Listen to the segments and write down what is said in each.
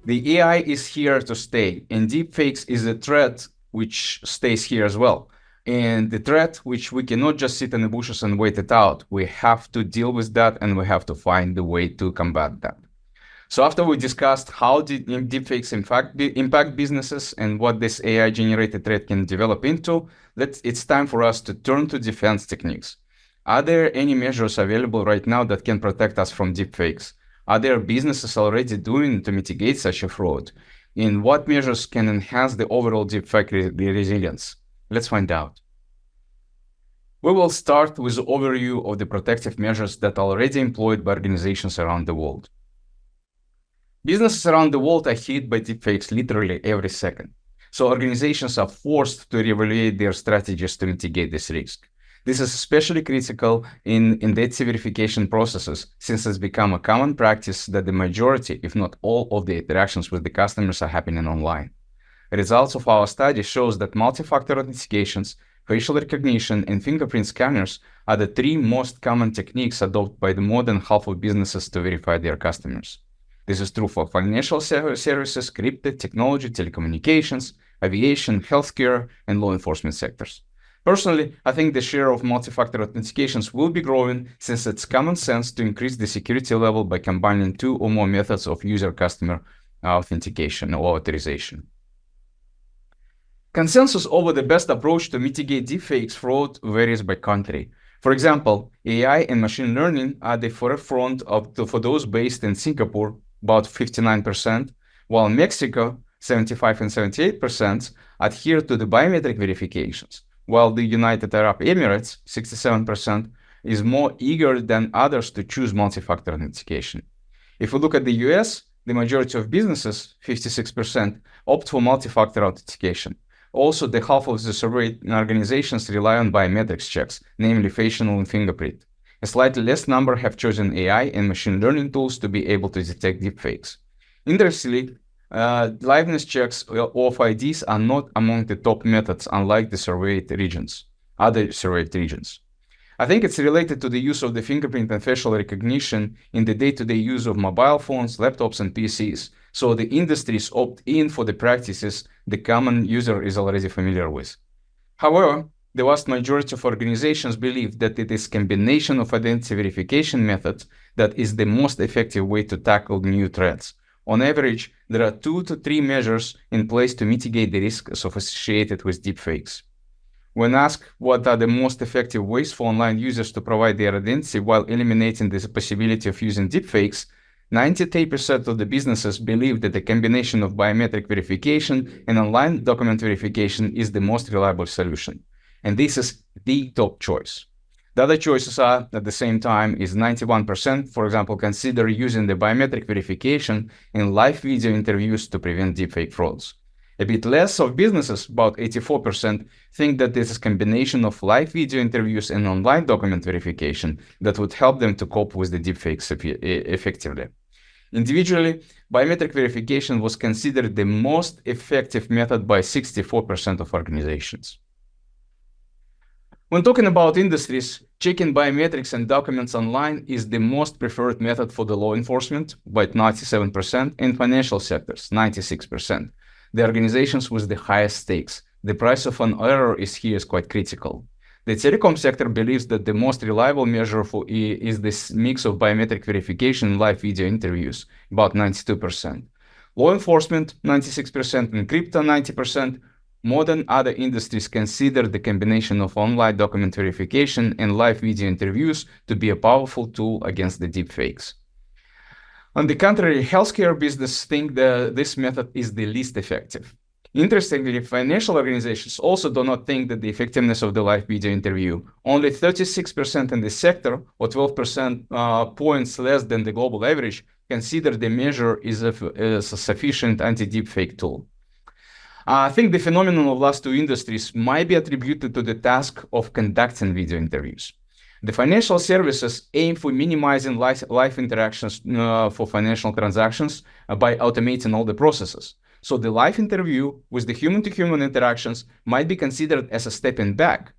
The AI is here to stay, and deepfakes is a threat which stays here as well. And the threat which we cannot just sit in the bushes and wait it out. We have to deal with that, and we have to find the way to combat that. So after we discussed how deepfakes impact businesses and what this AI-generated threat can develop into, it's time for us to turn to defense techniques. Are there any measures available right now that can protect us from deepfakes? Are there businesses already doing to mitigate such a fraud? And what measures can enhance the overall deepfake resilience? Let's find out. We will start with an overview of the protective measures that are already employed by organizations around the world. Businesses around the world are hit by deepfakes literally every second. So organizations are forced to reevaluate their strategies to mitigate this risk. This is especially critical in identity verification processes, since it's become a common practice that the majority, if not all, of the interactions with the customers are happening online. The results of our study shows that multi-factor authentications, facial recognition, and fingerprint scanners are the three most common techniques adopted by the more than half of businesses to verify their customers. This is true for financial services, crypto, technology, telecommunications, aviation, healthcare, and law enforcement sectors. Personally, I think the share of multi-factor authentications will be growing, since it's common sense to increase the security level by combining two or more methods of user-customer authentication or authorization. Consensus over the best approach to mitigate deepfakes fraud varies by country. For example, AI and machine learning are the forefront for those based in Singapore, about 59%, while Mexico, 75 and 78%, adhere to the biometric verifications, while the United Arab Emirates, 67%, is more eager than others to choose multi-factor authentication. If we look at the US, the majority of businesses, 56%, opt for multi-factor authentication. Also, the half of the surveyed organizations rely on biometrics checks, namely facial and fingerprint. A slightly less number have chosen AI and machine learning tools to be able to detect deepfakes. Interestingly, liveness checks of IDs are not among the top methods, unlike the other surveyed regions. I think it's related to the use of the fingerprint and facial recognition in the day-to-day use of mobile phones, laptops, and PCs. So the industries opt in for the practices the common user is already familiar with. However, the vast majority of organizations believe that it is a combination of identity verification methods that is the most effective way to tackle new threats. On average, there are 2 to 3 measures in place to mitigate the risks associated with deepfakes. When asked what are the most effective ways for online users to provide their identity while eliminating the possibility of using deepfakes, 93% of the businesses believe that the combination of biometric verification and online document verification is the most reliable solution. And this is the top choice. The other choices are, at the same time, is 91%, for example, consider using the biometric verification in live video interviews to prevent deepfake frauds. A bit less of businesses, about 84%, think that this is a combination of live video interviews and online document verification that would help them to cope with the deepfakes effectively. Individually, biometric verification was considered the most effective method by 64% of organizations. When talking about industries, checking biometrics and documents online is the most preferred method for the law enforcement, by 97%, and financial sectors, 96%. The organizations with the highest stakes. The price of an error is quite critical. The telecom sector believes that the most reliable measure is this mix of biometric verification and live video interviews, about 92%. Law enforcement, 96%, and crypto, 90%. More than other industries consider the combination of online document verification and live video interviews to be a powerful tool against the deepfakes. On the contrary, healthcare business think that this method is the least effective. Interestingly, financial organizations also do not think that the effectiveness of the live video interview. Only 36% in the sector, or 12% points less than the global average, consider the measure is a sufficient anti-deepfake tool. I think the phenomenon of last two industries might be attributed to the task of conducting video interviews. The financial services aim for minimizing live interactions for financial transactions by automating all the processes. So the live interview with the human-to-human interactions might be considered as a stepping back.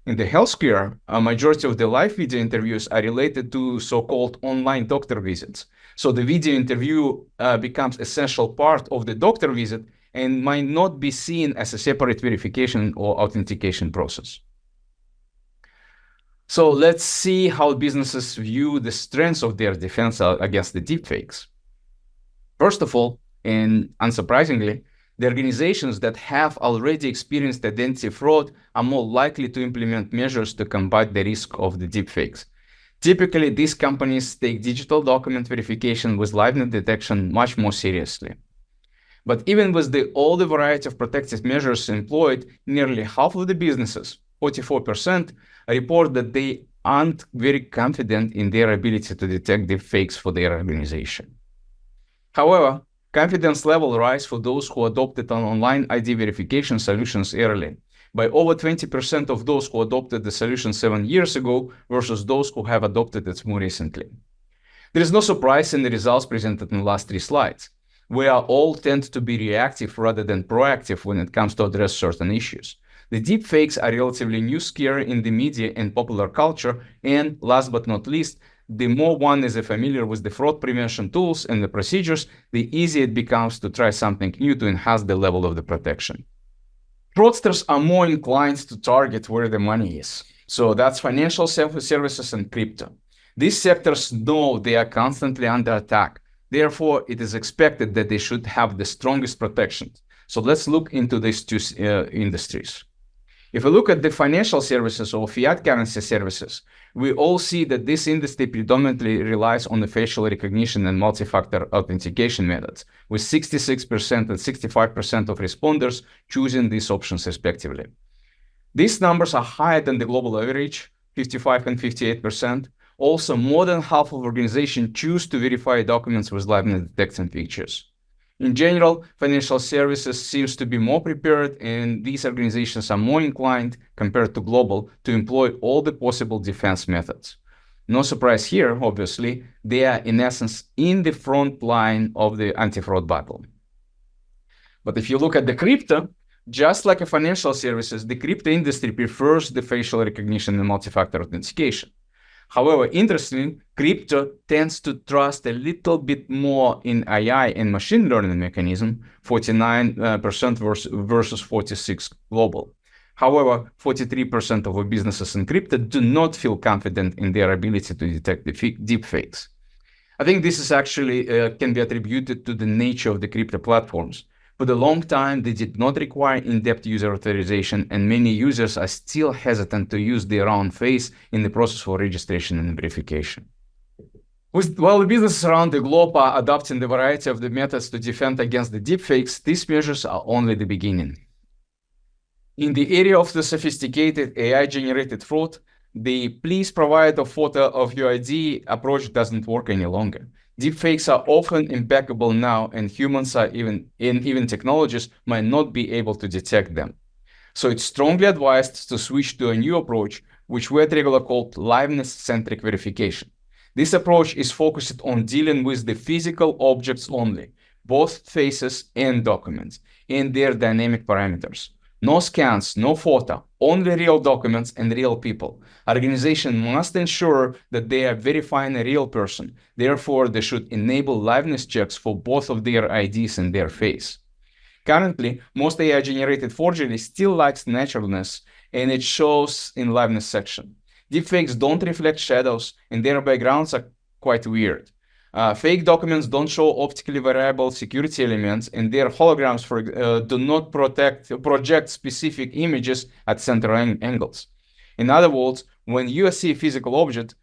In the healthcare, a majority of the live video interviews are related to so-called online doctor visits. So the video interview becomes essential part of the doctor visit and might not be seen as a separate verification or authentication process. So let's see how businesses view the strengths of their defense against the deepfakes. First of all, and unsurprisingly, the organizations that have already experienced identity fraud are more likely to implement measures to combat the risk of the deepfakes. Typically, these companies take digital document verification with liveness detection much more seriously. But even with all the variety of protective measures employed, nearly half of the businesses, 44%, report that they aren't very confident in their ability to detect deepfakes for their organization. However, confidence level rise for those who adopted an online ID verification solutions early, by over 20% of those who adopted the solution 7 years ago versus those who have adopted it more recently. There is no surprise in the results presented in the last 3 slides. We all tend to be reactive rather than proactive when it comes to address certain issues. The deepfakes are relatively new scare in the media and popular culture, and last but not least, the more one is familiar with the fraud prevention tools and the procedures, the easier it becomes to try something new to enhance the level of the protection. Fraudsters are more inclined to target where the money is. So that's financial services and crypto. These sectors know they are constantly under attack. Therefore, it is expected that they should have the strongest protection. So let's look into these two industries. If we look at the financial services or fiat currency services, we all see that this industry predominantly relies on the facial recognition and multi-factor authentication methods, with 66% and 65% of responders choosing these options respectively. These numbers are higher than the global average, 55 and 58%. Also, more than half of organizations choose to verify documents with liveness detection features. In general, financial services seems to be more prepared, and these organizations are more inclined, compared to global, to employ all the possible defense methods. No surprise here, obviously, they are in essence in the front line of the anti-fraud battle. But if you look at the crypto, just like a financial services, the crypto industry prefers the facial recognition and multi-factor authentication. However, interestingly, crypto tends to trust a little bit more in AI and machine learning mechanism, 49% versus 46% global. However, 43% of our businesses in crypto do not feel confident in their ability to detect deepfakes. I think this is actually can be attributed to the nature of the crypto platforms. For a long time, they did not require in-depth user authorization, and many users are still hesitant to use their own face in the process for registration and verification. While the businesses around the globe are adopting the variety of the methods to defend against the deepfakes, these measures are only the beginning. In the area of the sophisticated AI-generated fraud, the please provide a photo of your ID approach doesn't work any longer. Deepfakes are often impeccable now, and humans are even technologies might not be able to detect them. So it's strongly advised to switch to a new approach, which we at Regula call liveness-centric verification. This approach is focused on dealing with the physical objects only, both faces and documents, and their dynamic parameters. No scans, no photo, only real documents and real people. Organizations must ensure that they are verifying a real person. Therefore, they should enable liveness checks for both of their IDs and their face. Currently, most AI-generated forgery still lacks naturalness, and it shows in liveness section. Deepfakes don't reflect shadows, and their backgrounds are quite weird. Fake documents don't show optically variable security elements, and their holograms do not project specific images at center angles. In other words, when you see a physical object,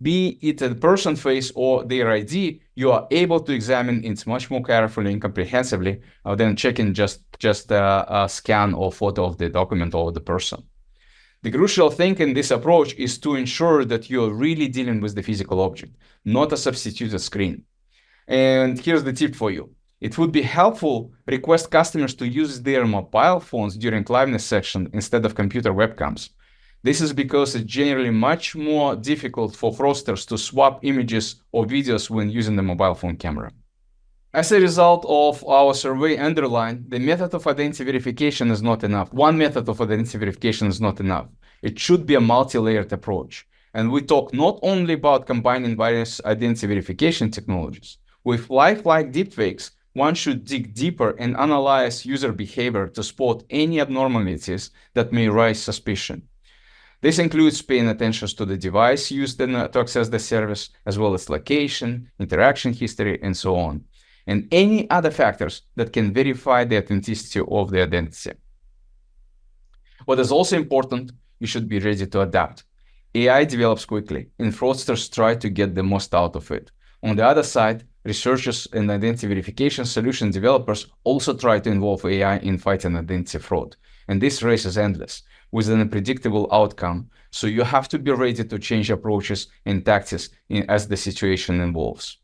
be it a person face or their ID, you are able to examine it much more carefully and comprehensively than checking just a scan or photo of the document or the person. The crucial thing in this approach is to ensure that you're really dealing with the physical object, not a substituted screen. And here's the tip for you. It would be helpful to request customers to use their mobile phones during liveness section instead of computer webcams. This is because it's generally much more difficult for fraudsters to swap images or videos when using the mobile phone camera. As a result of our survey underlined, the method of identity verification is not enough. One method of identity verification is not enough. It should be a multi-layered approach. And we talk not only about combining various identity verification technologies. With lifelike deepfakes, one should dig deeper and analyze user behavior to spot any abnormalities that may raise suspicion. This includes paying attention to the device used to access the service, as well as location, interaction history, and so on, and any other factors that can verify the authenticity of the identity. What is also important, you should be ready to adapt. AI develops quickly, and fraudsters try to get the most out of it. On the other side, researchers and identity verification solution developers also try to involve AI in fighting identity fraud. And this race is endless, with an unpredictable outcome, so you have to be ready to change approaches and tactics as the situation evolves.